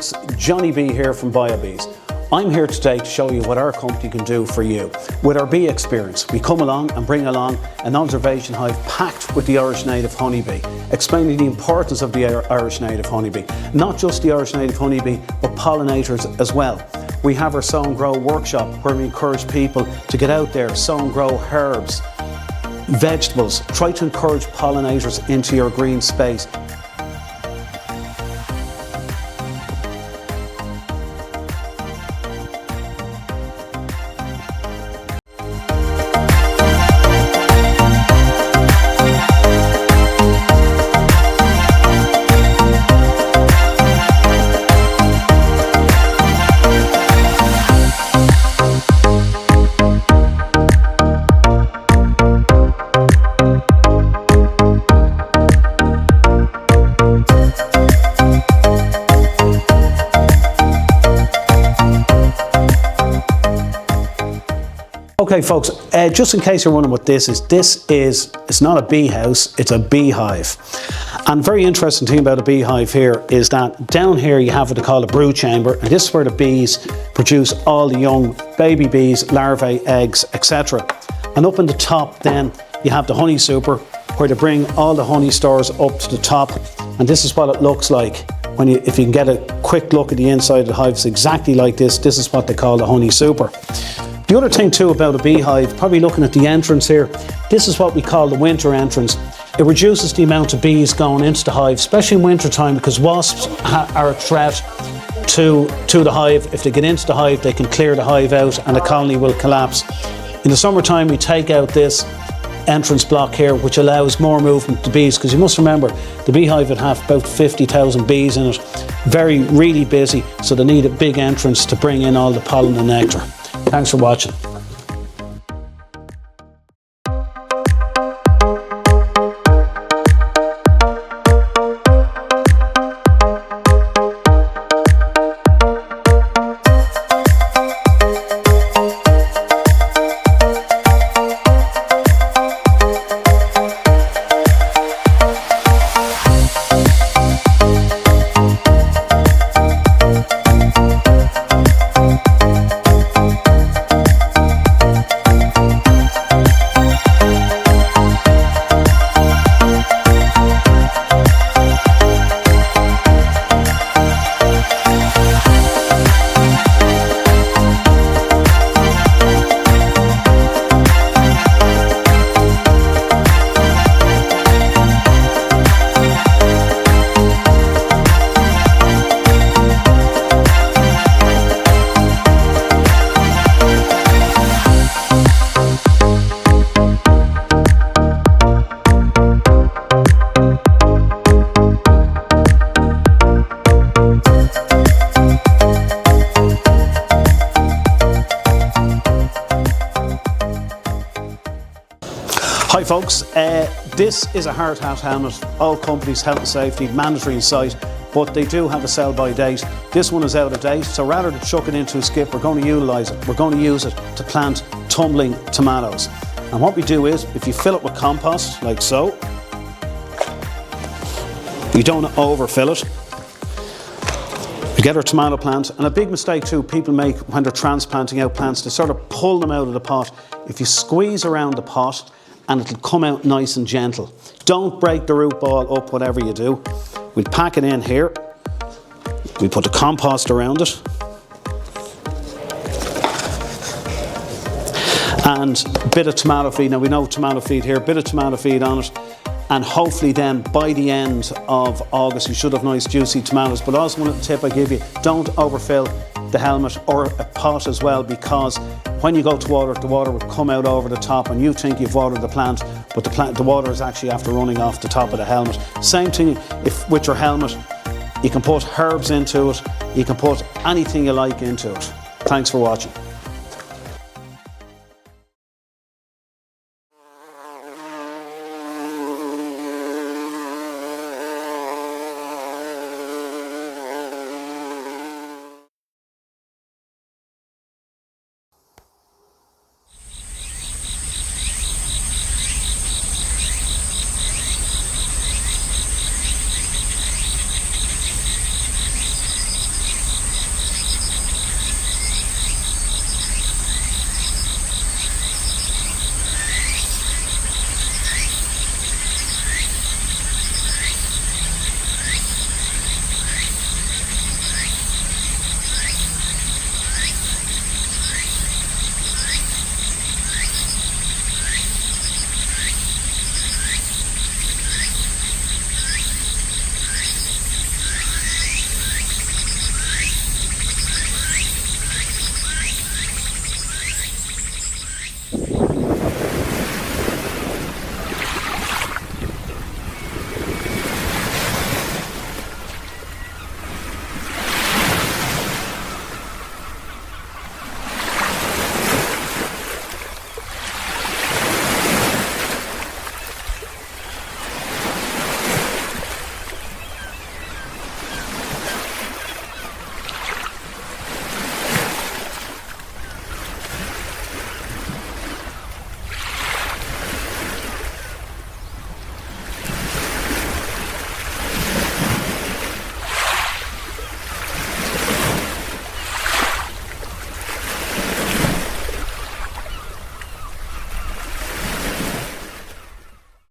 it's Johnny B here from BioBees. I'm here today to show you what our company can do for you. With our bee experience, we come along and bring along an observation hive packed with the Irish native honeybee, explaining the importance of the Irish native honeybee. Not just the Irish native honeybee, but pollinators as well. We have our sow and grow workshop where we encourage people to get out there, sow and grow herbs, vegetables, try to encourage pollinators into your green space. Okay folks, just in case you're wondering what this is, it's not a bee house, it's a beehive. And very interesting thing about a beehive here is that down here you have what they call a brood chamber, and this is where the bees produce all the young baby bees, larvae, eggs, etc. And up in the top then you have the honey super, where they bring all the honey stores up to the top, and this is what it looks like. If you can get a quick look at the inside of the hive, it's exactly like this. This is what they call the honey super. The other thing too about a beehive, probably looking at the entrance here, this is what we call the winter entrance. It reduces the amount of bees going into the hive, especially in winter time, because wasps are a threat to the hive. If they get into the hive, they can clear the hive out and the colony will collapse. In the summertime, we take out this entrance block here, which allows more movement to bees, because you must remember the beehive would have about 50,000 bees in it. Really busy, so they need a big entrance to bring in all the pollen and nectar. Thanks for watching. Hi folks, this is a hard hat helmet. All companies, health and safety, mandatory in sight, but they do have a sell by date. This one is out of date, so rather than chuck it into a skip, we're going to utilise it. We're going to use it to plant tumbling tomatoes. And what we do is, if you fill it with compost, like so, you don't overfill it. We get our tomato plant, and a big mistake too people make when they're transplanting out plants, they sort of pull them out of the pot. If you squeeze around the pot, and it'll come out nice and gentle. Don't break the root ball up, whatever you do. We'll pack it in here. We put the compost around it. And a bit of tomato feed. Now we know tomato feed here, a bit of tomato feed on it. And hopefully then by the end of August, you should have nice juicy tomatoes. But also one little tip I give you, don't overfill the helmet or a pot as well, because when you go to water it, the water will come out over the top and you think you've watered the plant, but the water is actually after running off the top of the helmet. Same thing if with your helmet, you can put herbs into it, you can put anything you like into it. Thanks for watching.